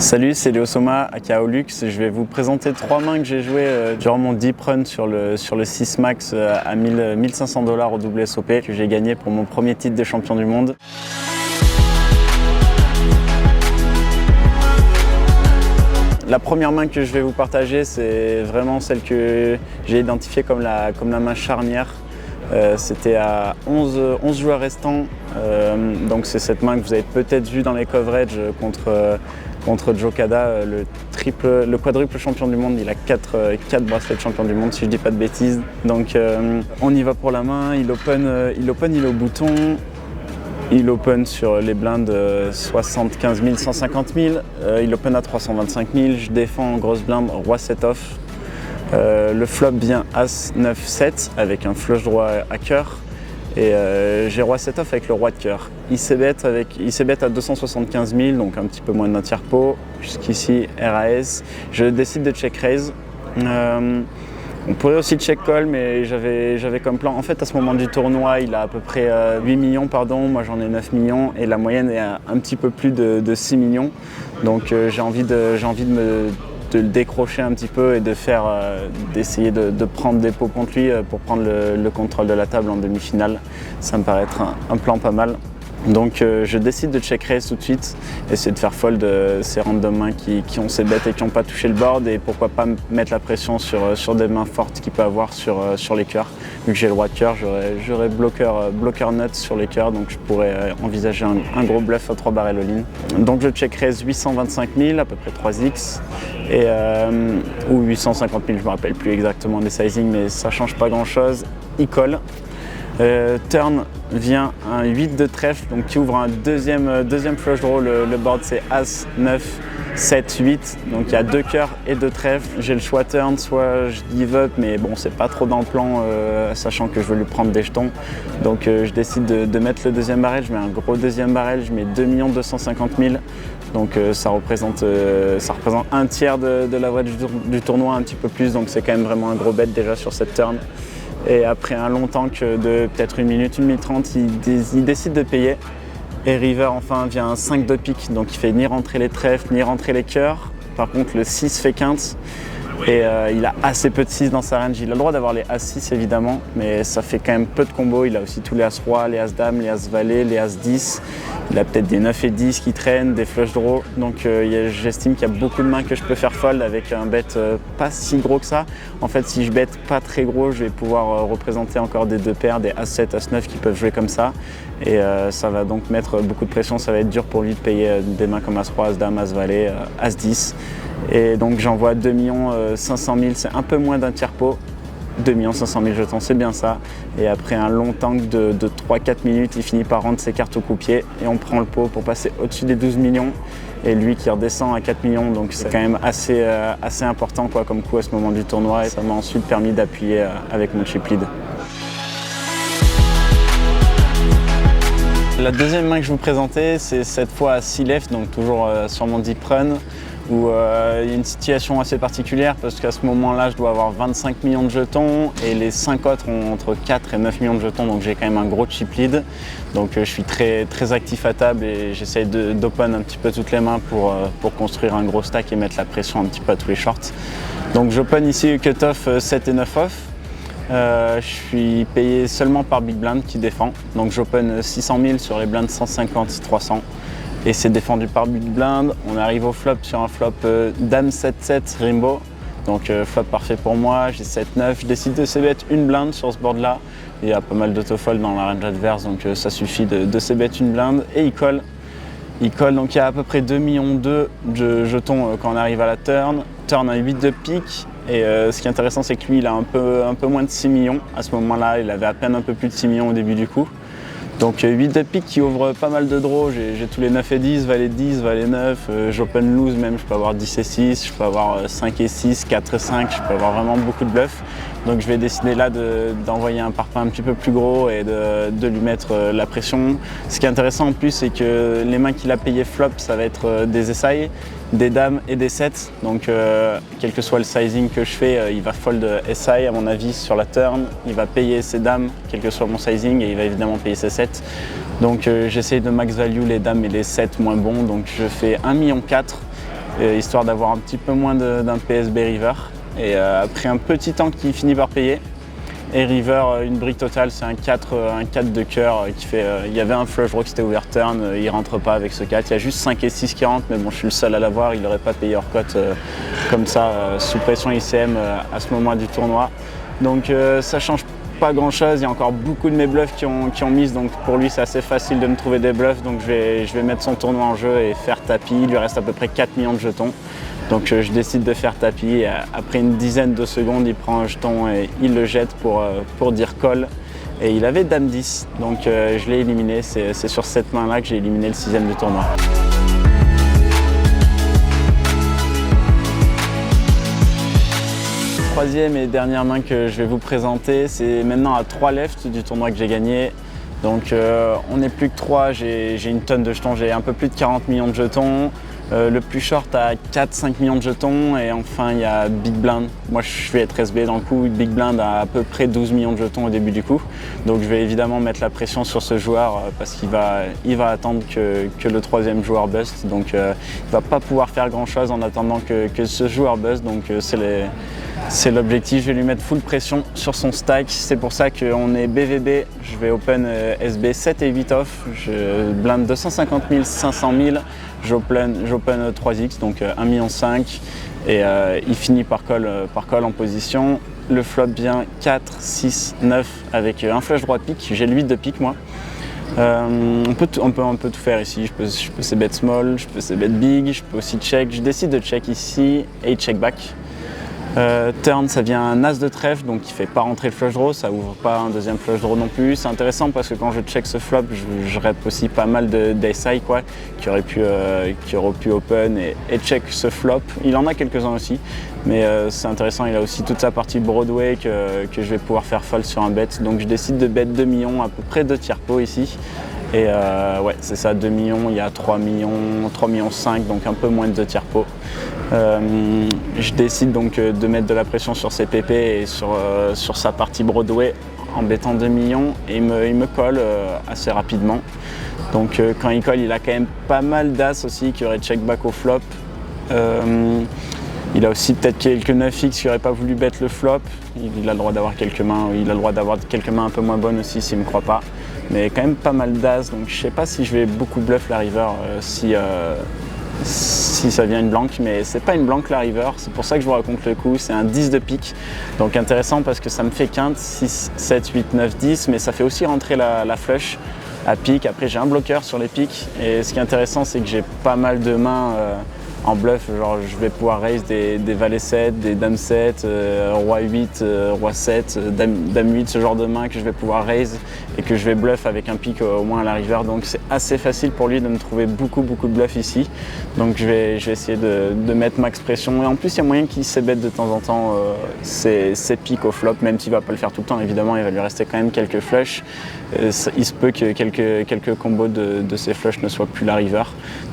Salut, c'est Léo Soma aka Aolux. Je vais vous présenter 3 mains que j'ai jouées durant mon deep run sur le 6 max à 1500 $ au WSOP que j'ai gagné pour mon premier titre de champion du monde. La première main que je vais vous partager, c'est vraiment celle que j'ai identifiée comme la main charnière. C'était à 11 joueurs restants, donc c'est cette main que vous avez peut-être vue dans les coverage contre Joe Cada, le quadruple champion du monde. Il a 4 bracelets de champion du monde si je dis pas de bêtises. Donc on y va pour la main, il open, il est au bouton. Il open sur les blindes 75 000, 150 000, il open à 325 000, je défends en grosse blinde, roi 7 off. Le flop vient As 9 7 avec un flush droit à cœur et j'ai roi 7 off avec le roi de cœur. Il s'ébête à 275 000, donc un petit peu moins d'un tiers pot. Jusqu'ici RAS. Je décide de check raise. On pourrait aussi check call, mais j'avais comme plan. En fait, à ce moment du tournoi, il a à peu près 8 millions, moi j'en ai 9 millions et la moyenne est à un petit peu plus de 6 millions. Donc j'ai envie de le décrocher un petit peu et d'essayer de prendre des pots contre lui pour prendre le contrôle de la table en demi-finale. Ça me paraît être un plan pas mal. Donc je décide de check raise tout de suite, essayer de faire fold ces random mains qui ont ces bêtes et qui n'ont pas touché le board, et pourquoi pas mettre la pression sur des mains fortes qu'il peut avoir sur les cœurs. Vu que j'ai le roi de cœur, j'aurais bloqueur nuts sur les cœurs, donc je pourrais envisager un gros bluff à 3 barrels all-in. Donc je check raise 825 000, à peu près 3x, ou 850 000, je ne me rappelle plus exactement des sizings, mais ça ne change pas grand chose. Il colle. Turn vient un 8 de trèfle, donc qui ouvre un deuxième flush draw. Le board c'est As, 9, 7, 8, donc il y a 2 cœurs et 2 trèfles. J'ai le choix turn, soit je give up, mais bon, c'est pas trop dans le plan, sachant que je veux lui prendre des jetons. Donc je décide de mettre le deuxième barrel. Je mets un gros deuxième barrel, je mets 2 250 000. Donc ça représente un tiers de l'average du tournoi, un petit peu plus, donc c'est quand même vraiment un gros bet déjà sur cette turn. Et après un long tank de peut-être 1 minute 30, il décide de payer. Et river enfin vient un 5 de pique, donc il fait ni rentrer les trèfles, ni rentrer les cœurs. Par contre le 6 fait quinte. Et il a assez peu de 6 dans sa range. Il a le droit d'avoir les As-6 évidemment, mais ça fait quand même peu de combos. Il a aussi tous les As-Roi, les As-Dame, les As-Valet, les As-10. Il a peut-être des 9 et 10 qui traînent, des flush draw. Donc j'estime qu'il y a beaucoup de mains que je peux faire fold avec un bet pas si gros que ça. En fait, si je bet pas très gros, je vais pouvoir représenter encore des 2 paires, des As-7, As-9 qui peuvent jouer comme ça. Et ça va donc mettre beaucoup de pression. Ça va être dur pour lui de payer des mains comme As-Roi, As-Dame, As-Valet, As-10. Et donc j'envoie 2 500 000, c'est un peu moins d'un tiers pot. 2 500 000 jetons, c'est bien ça. Et après un long tank de 3-4 minutes, il finit par rendre ses cartes au coup-pied et on prend le pot pour passer au-dessus des 12 millions. Et lui qui redescend à 4 millions, donc c'est quand même assez important comme coup à ce moment du tournoi. Et ça m'a ensuite permis d'appuyer avec mon chip lead. La deuxième main que je vous présentais, c'est cette fois à 6 left, donc toujours sur mon deep run, où il y a une situation assez particulière parce qu'à ce moment-là, je dois avoir 25 millions de jetons et les 5 autres ont entre 4 et 9 millions de jetons, donc j'ai quand même un gros chip lead. Donc je suis très actif à table et j'essaye d'open un petit peu toutes les mains pour construire un gros stack et mettre la pression un petit peu à tous les shorts. Donc j'open ici cut-off 7 et 9 off. Je suis payé seulement par big blind qui défend, donc j'open 600 000 sur les blindes 150, 300 et c'est défendu par big blind. On arrive au flop sur un flop dame 7-7 Rimbo, donc flop parfait pour moi. J'ai 7-9, je décide de c-bet une blinde sur ce board là. Il y a pas mal d'autofold dans la range adverse, donc ça suffit de c-bet une blinde et il colle. Il colle, donc il y a à peu près 2 millions de jetons quand on arrive à la turn. Turn à 8 de pique. Et ce qui est intéressant, c'est que lui, il a un peu moins de 6 millions. À ce moment-là, il avait à peine un peu plus de 6 millions au début du coup. Donc 8 de pique qui ouvre pas mal de draws. J'ai tous les 9 et 10, valet 10, valet 9. J'open loose même, je peux avoir 10 et 6, je peux avoir 5 et 6, 4 et 5. Je peux avoir vraiment beaucoup de bluffs. Donc je vais décider là d'envoyer un parpaing un petit peu plus gros et de lui mettre la pression. Ce qui est intéressant en plus, c'est que les mains qu'il a payées flop, ça va être des SI, des dames et des 7. Donc quel que soit le sizing que je fais, il va fold SI à mon avis sur la turn. Il va payer ses dames, quel que soit mon sizing, et il va évidemment payer ses 7. Donc j'essaye de max value les dames et les 7 moins bons. Donc je fais 1,4 million. histoire d'avoir un petit peu moins d'un PSB river. Et après un petit temps qui finit par payer. Et river, une brique totale, c'est un 4 de cœur qui fait. Il y avait un flush draw qui était ouvert turn, il rentre pas avec ce 4. Il y a juste 5 et 6 qui rentrent, mais bon, je suis le seul à l'avoir. Il n'aurait pas payé hors cote comme ça, sous pression ICM à ce moment du tournoi. Donc ça change pas grand chose. Il y a encore beaucoup de mes bluffs qui ont mise, donc pour lui c'est assez facile de me trouver des bluffs. Donc je vais mettre son tournoi en jeu et faire tapis. Il lui reste à peu près 4 millions de jetons. Donc je décide de faire tapis et après une dizaine de secondes, il prend un jeton et il le jette pour dire call. Et il avait dame 10, donc je l'ai éliminé. C'est sur cette main-là que j'ai éliminé le 6e du tournoi. Troisième et dernière main que je vais vous présenter, c'est maintenant à 3 left du tournoi que j'ai gagné. Donc on n'est plus que 3, j'ai une tonne de jetons, j'ai un peu plus de 40 millions de jetons. Le plus short a 4-5 millions de jetons et enfin il y a Big Blind. Moi je suis à 13B dans le coup, Big Blind a à peu près 12 millions de jetons au début du coup. Donc je vais évidemment mettre la pression sur ce joueur parce qu'il va attendre que le 3e joueur bust. Donc il ne va pas pouvoir faire grand chose en attendant que ce joueur bust. Donc c'est l'objectif, je vais lui mettre full pression sur son stack. C'est pour ça qu'on est BVB, je vais open SB 7 et 8 off. Je blind 250 000, 500 000. J'open 3x, donc 1,5 million. Et il finit par call en position. Le flop vient 4, 6, 9 avec un flush droit pique. J'ai le 8 de pique moi. On peut tout faire ici. Je peux c bet small, je peux c bet big, je peux aussi check. Je décide de check ici et check back. Turn, ça vient un as de trèfle, donc il ne fait pas rentrer le flush draw, ça ouvre pas un deuxième flush draw non plus. C'est intéressant parce que quand je check ce flop, je rep aussi pas mal d'ace-high qui auraient pu open et check ce flop. Il en a quelques-uns aussi, mais c'est intéressant, il a aussi toute sa partie Broadway que je vais pouvoir faire fold sur un bet. Donc je décide de bet 2 millions, à peu près 2 tiers pot ici. Et ouais, c'est ça, 2 millions, il y a 3 millions 5, donc un peu moins de 2 tiers pot. Je décide donc de mettre de la pression sur ses PP et sur sa partie Broadway en bettant 2 millions et il me colle assez rapidement. Donc quand il colle, il a quand même pas mal d'as aussi qui aurait check back au flop. Il a aussi peut-être quelques 9x qui n'auraient pas voulu bet le flop. Il a le droit d'avoir quelques mains, un peu moins bonnes aussi s'il ne me croit pas. Mais quand même pas mal d'as, donc je ne sais pas si je vais beaucoup bluff la river si ça vient une blanque, mais c'est pas une blanque la river, c'est pour ça que je vous raconte le coup, c'est un 10 de pique, donc intéressant parce que ça me fait quinte, 6, 7, 8, 9, 10, mais ça fait aussi rentrer la flush à pique. Après j'ai un bloqueur sur les piques, et ce qui est intéressant c'est que j'ai pas mal de mains en bluff, genre je vais pouvoir raise des valets 7, des dames 7, roi 8, roi 7, dame 8, ce genre de mains que je vais pouvoir raise et que je vais bluff avec un pic au moins à la river. Donc c'est assez facile pour lui de me trouver beaucoup de bluff ici. Donc je vais essayer de mettre max pression. Et en plus il y a moyen qu'il s'ébête de temps en temps ses pics au flop, même s'il ne va pas le faire tout le temps évidemment, il va lui rester quand même quelques flushs. Il se peut que quelques combos de ces flushs ne soient plus la river.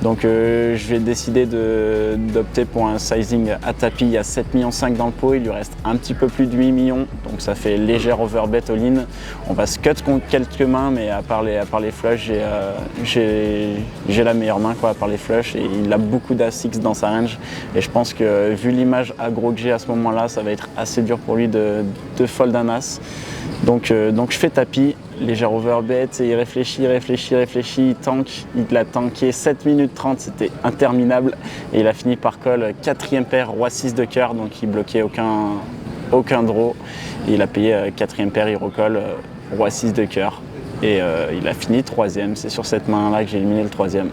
Donc je vais décider d'opter pour un sizing à tapis à 7,5 millions dans le pot. Il lui reste un petit peu plus de 8 millions, donc ça fait légère overbet all-in. On va se cut contre quelques mains, mais à part les flushs, j'ai la meilleure main à part les flushs, et il a beaucoup d'as-6 dans sa range. Et je pense que vu l'image aggro que j'ai à ce moment-là, ça va être assez dur pour lui de fold un as. Donc je fais tapis. Légère overbet, et il réfléchit, il tank, il a tanké 7 minutes 30, c'était interminable, et il a fini par call 4e paire, roi 6 de cœur, donc il bloquait aucun draw, et il a payé 4e paire, il recolle roi 6 de cœur, et il a fini 3e, c'est sur cette main là que j'ai éliminé le 3e.